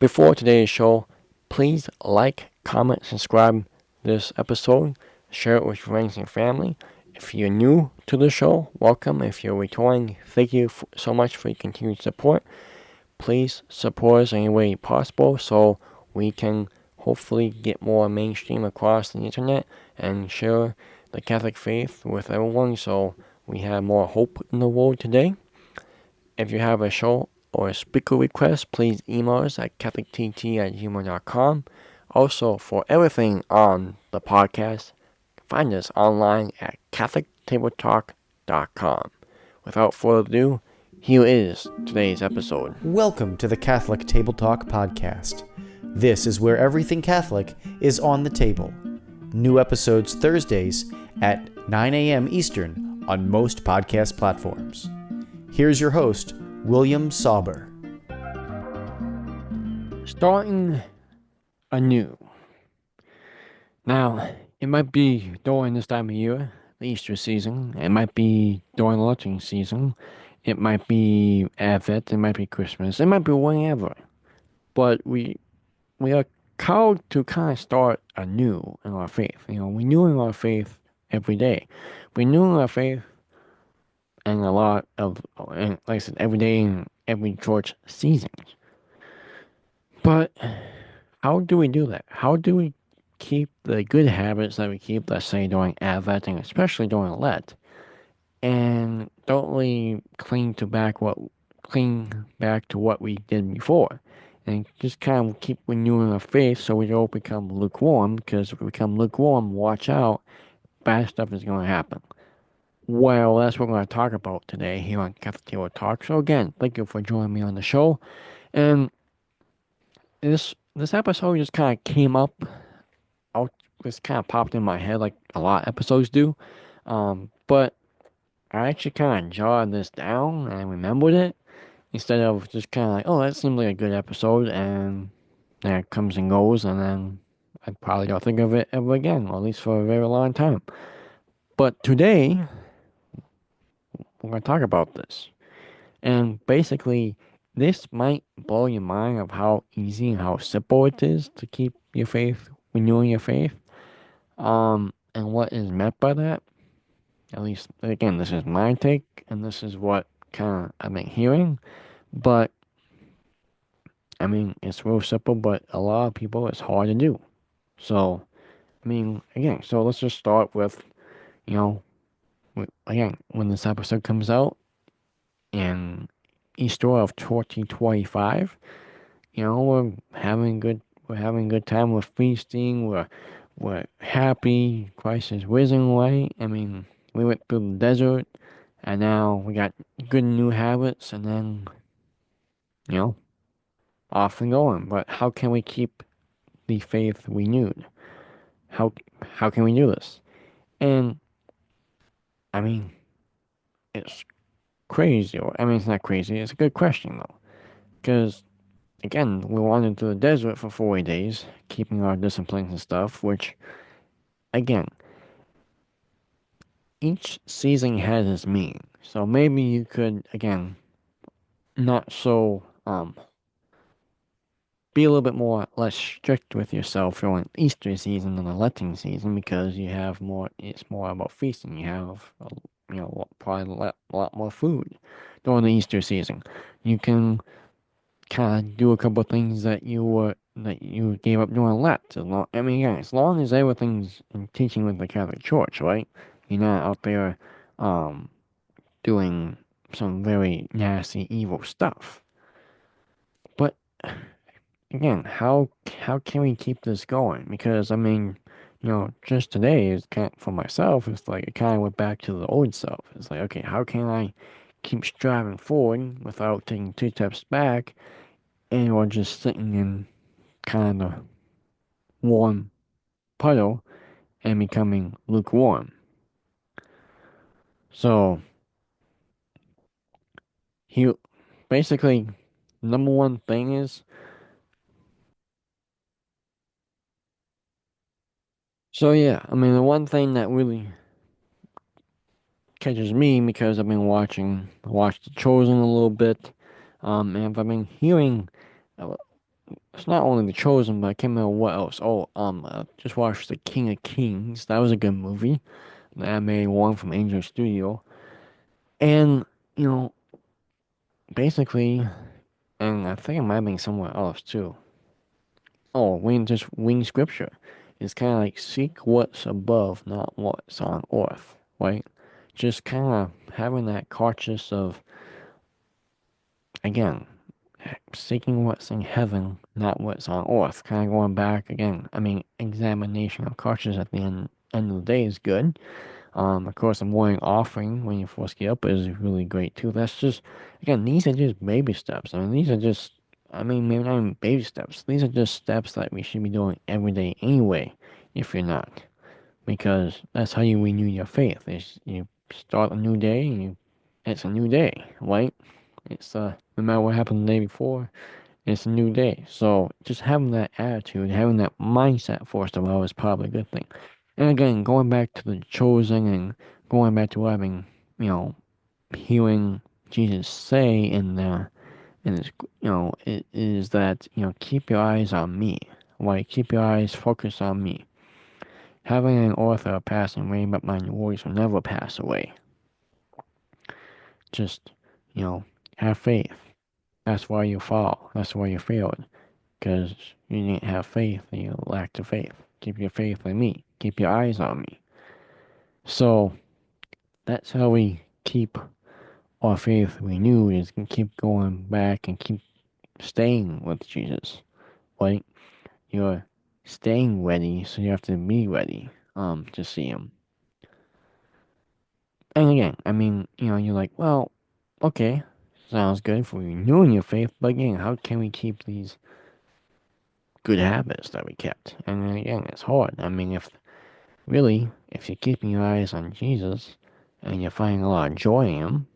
Before today's show, please like, comment, subscribe this episode, share it with friends and family. If you're new to the show, welcome. If you're returning, thank you so much for your continued support. Please support us any way possible so we can hopefully get more mainstream across the internet and share the Catholic faith with everyone so we have more hope in the world today. If you have a show or a speaker request, please email us at catholictt@gmail.com. Also, for everything on the podcast, find us online at catholictabletalk.com. Without further ado, here is today's episode. Welcome to the Catholic Table Talk podcast. This is where everything Catholic is on the table. New episodes Thursdays at 9 a.m. Eastern on most podcast platforms. Here's your host, William Sauber. Starting anew. Now, it might be during this time of year, the Easter season. It might be during the election season. It might be Advent. It might be Christmas. It might be whenever. But we are called to kind of start anew in our faith. Renewing our faith every day. Renewing our faith and a lot of, and like I said, every day in every church seasons. But how do we do that? How do we keep the good habits that we keep, let's say, during Advent and especially during Lent, and don't really cling back to what we did before, and just kind of keep renewing our faith so we don't become lukewarm? Because if we become lukewarm, watch out, bad stuff is going to happen. Well, that's what we're going to talk about today here on Catholic Table Talk. So again, thank you for joining me on the show. And this episode just kind of came up, just kind of popped in my head like a lot of episodes do. But I actually kind of jotted this down and remembered it instead of just kind of like, oh, that seemed like a good episode, and then it comes and goes, and then I probably don't think of it ever again, or at least for a very long time. But today, we're going to talk about this. And basically, this might blow your mind of how easy and how simple it is to keep your faith, renewing your faith. And what is meant by that. At least, again, this is my take, and this is what kind of I've been hearing. But, I mean, it's real simple, but a lot of people, it's hard to do. So, I mean, again, so let's just start with, again, when this episode comes out in Easter of 2025, we're having a good time, we're feasting, we're happy, Christ is risen, right? I mean, we went through the desert, and now we got good new habits, and then, off and going. But how can we keep the faith renewed? How can we do this? And, I mean, it's crazy. I mean, it's not crazy. It's a good question, though. Because, again, we wandered through the desert for 40 days, keeping our disciplines and stuff, which, again, each season has its meaning. So maybe you could, again, not so, be a little bit less strict with yourself during Easter season than the Lenten season, because it's more about feasting. You have, probably a lot more food during the Easter season. You can kind of do a couple of things that you gave up doing Lent. As long as everything's in teaching with the Catholic Church, right? You're not out there, doing some very nasty, evil stuff. But again, how can we keep this going? Because I mean, just today is kind of, for myself, it's like it kind of went back to the old self. It's like, okay, how can I keep striving forward without taking two steps back, and or just sitting in kind of warm puddle and becoming lukewarm? So he basically, number one thing is, so yeah, I mean, the one thing that really catches me, because I've been watched The Chosen a little bit, and I've been hearing it's not only The Chosen, but I can't remember what else. Oh, just watched The King of Kings. That was a good movie. The animated one from Angel Studio. And, you know, basically, and I think it might have been somewhere else too. Oh, wing scripture. It's kind of like seek what's above, not what's on earth, right? Just kind of having that conscious of, again, seeking what's in heaven, not what's on earth. Kind of going back again. I mean, examination of conscience at the end of the day is good. Of course, the morning offering when you first get up is really great too. That's just, again, these are just baby steps. I mean, these are just, I mean, maybe not even baby steps. These are just steps that we should be doing every day anyway, if you're not. Because that's how you renew your faith. Is you start a new day and it's a new day, right? It's, no matter what happened the day before, it's a new day. So just having that attitude, having that mindset first of all is probably a good thing. And again, going back to the chosen and going back to what I've been, you know, hearing Jesus say in this, it is that, keep your eyes on me. Like, keep your eyes focused on me. Having an author passing away, but my words will never pass away. Just, you know, have faith. That's why you fall. That's why you failed. Because you didn't have faith and you lacked the faith. Keep your faith in me. Keep your eyes on me. So that's how we keep our faith renewed is can keep going back and keep staying with Jesus. Like you're staying ready, so you have to be ready to see him. And again, I mean, you're like, well, okay, sounds good for renewing your faith, but again, how can we keep these good habits that we kept? And then again, it's hard. I mean, if you're keeping your eyes on Jesus and you're finding a lot of joy in him,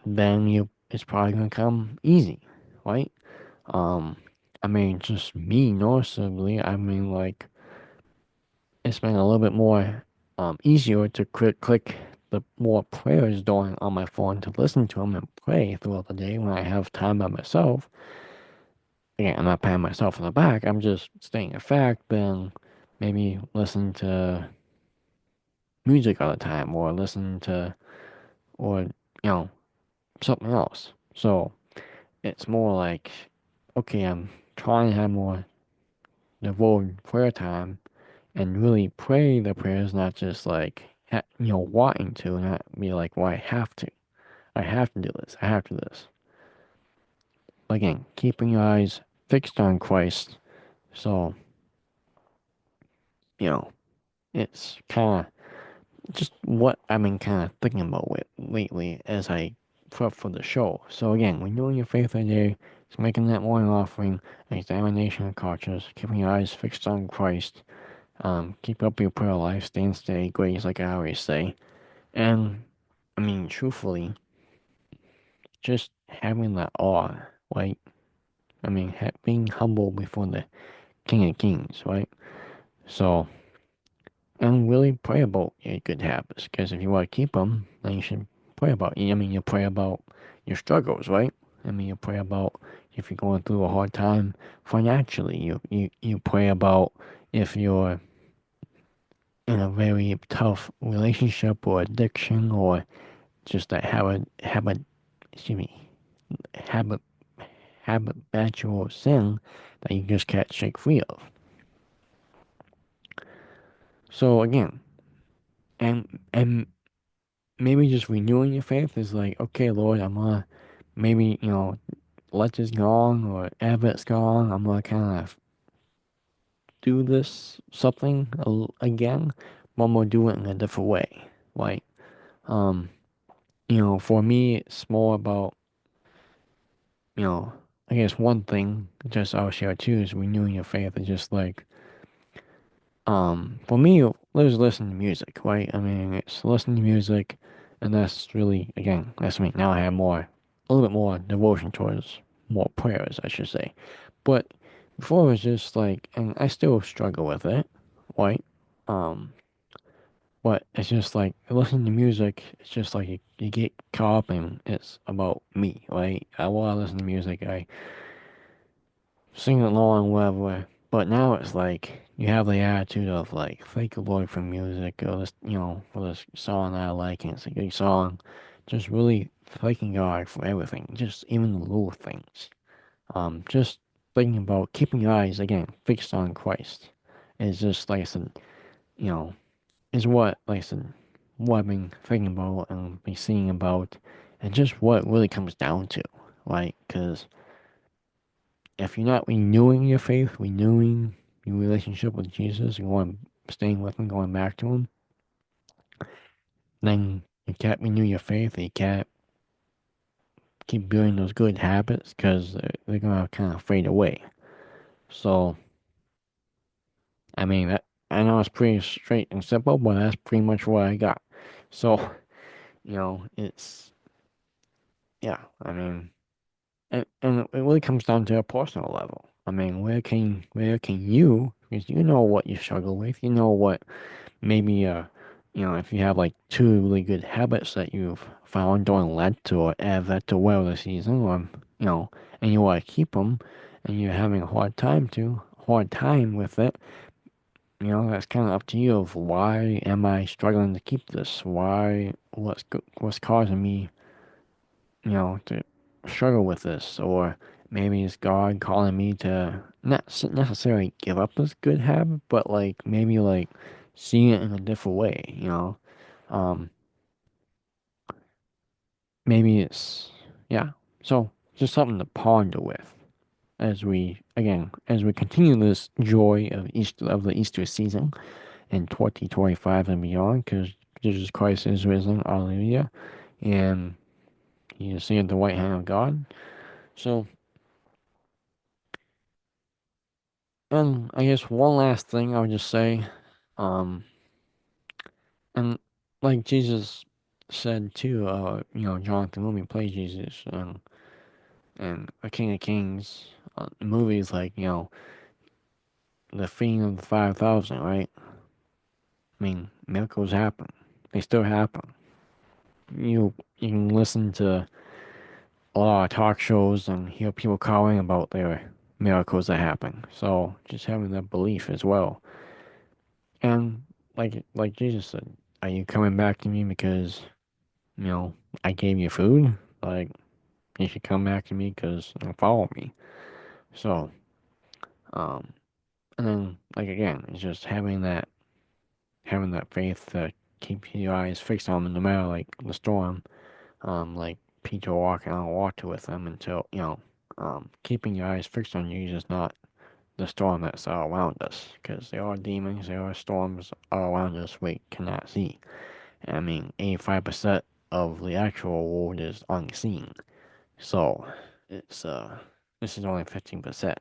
then it's probably gonna come easy, right? Um, I mean, just me noticeably, I mean, like it's been a little bit more easier to click the more prayers going on my phone to listen to them and pray throughout the day when I have time by myself. Again, I'm not patting myself on the back. I'm just stating a fact. Then maybe listen to music all the time, or listen to, or something else. So it's more like, okay, I'm trying to have more devoted prayer time and really pray the prayers, not just like, wanting to, not be like, well, I have to. I have to do this. I have to do this. But again, keeping your eyes fixed on Christ. So, you know, it's kind of just what I've been kind of thinking about with lately as I prep for the show. So again, renewing your faith every day is making that morning offering, an examination of conscience, keeping your eyes fixed on Christ, keep up your prayer life, staying steady, grace, like I always say. And, I mean, truthfully, just having that awe, like, I mean, being humble before the King of Kings, right? So, and really pray about your good habits, because if you want to keep them, then you should pray about it. I mean, you pray about your struggles, right? I mean, you pray about if you're going through a hard time financially. You pray about if you're in a very tough relationship or addiction or just that excuse me, habit, habitual sin that you just can't shake free of. So again, and maybe just renewing your faith is like, okay, Lord, I'm gonna maybe let this go on or habits go on. I'm gonna kind of do this something again, but I'm gonna do it in a different way. Like, um, for me, it's more about you know, I guess one thing just I'll share too is renewing your faith is just like, for me, let's listen to music, right? I mean, it's listening to music, and that's really, again, that's me. Now I have a little bit more devotion towards more prayers, I should say. But before it was just like, and I still struggle with it, right? Um, but it's just like listening to music, it's just like you get caught up and it's about me, right? I want to listen to music. I sing along, whatever. But now it's like you have the attitude of like, thank the Lord for music, or this, for this song that I like, and it's a good song. Just really thanking God for everything, just even the little things. Just thinking about keeping your eyes again fixed on Christ is just like I said, you know, is what like I said, what I've been thinking about and been seeing about, and just what it really comes down to, like, because if you're not renewing your faith, renewing your relationship with Jesus, staying with Him, going back to Him, then you can't renew your faith. You can't keep building those good habits because they're gonna kind of fade away. So, I mean, I know it's pretty straight and simple, but that's pretty much what I got. So, it's yeah. I mean, and it really comes down to a personal level. I mean, where can you? Because you know what you struggle with. You know what maybe if you have like two really good habits that you've found during Lent or Advent or whatever season, or and you want to keep them, and you're having a hard time with it. That's kind of up to you. Of why am I struggling to keep this? What's causing me, to struggle with this? Or maybe it's God calling me to not necessarily give up this good habit, but like maybe like see it in a different way. Um, maybe it's yeah. So just something to ponder with as we continue this joy of the Easter season in 2025 and beyond, because Jesus Christ is risen, hallelujah, and He is seated at the right hand of God. So, and I guess one last thing I would just say, um, and like Jesus said too, Jonathan Movie plays Jesus, and a King of Kings movies like the feeding of the 5,000, right? I mean, miracles happen. They still happen. You can listen to a lot of talk shows and hear people calling about their miracles that happen. So just having that belief as well. And like Jesus said, are you coming back to me because you know I gave you food? Like you should come back to me because follow me. So um, and then like again, it's just having that faith to keep your eyes fixed on them no matter like the storm. Like Peter walking on water with them until keeping your eyes fixed on Jesus, not the storm that's all around us, because there are demons, there are storms all around us we cannot see. I mean, 85% of the actual world is unseen, so it's this is only 15%.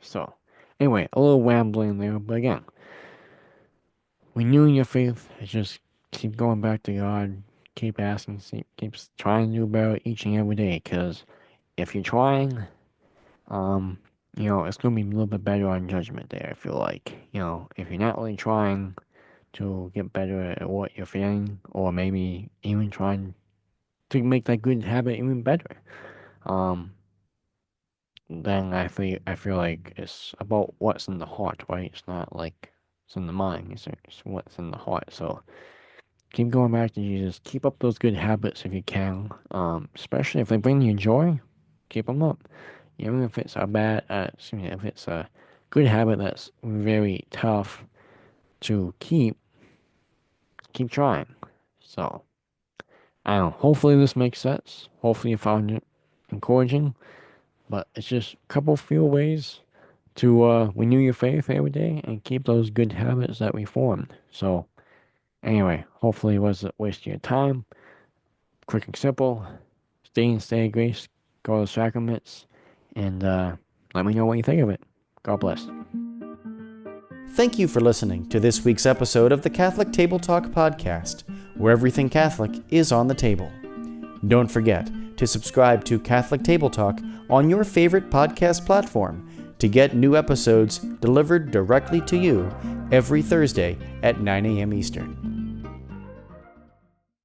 So anyway, a little rambling there, but again, renewing your faith is just keep going back to God, keep asking, keep trying to do better each and every day, because if you're trying, um, it's gonna be a little bit better on Judgment Day. I feel like, if you're not really trying to get better at what you're feeling, or maybe even trying to make that good habit even better, um, then I feel like it's about what's in the heart, right? It's not like it's in the mind. It's what's in the heart. So keep going back to Jesus. Keep up those good habits if you can. Especially if they bring you joy, keep them up. Even if it's if it's a good habit that's very tough to keep trying. So, I don't know. Hopefully this makes sense. Hopefully you found it encouraging. But it's just a couple few ways to renew your faith every day and keep those good habits that we formed. So, anyway, hopefully it wasn't wasting your time. Quick and simple. Stay in grace. Go to the sacraments. And let me know what you think of it. God bless. Thank you for listening to this week's episode of the Catholic Table Talk podcast, where everything Catholic is on the table. Don't forget to subscribe to Catholic Table Talk on your favorite podcast platform to get new episodes delivered directly to you every Thursday at 9 a.m. Eastern.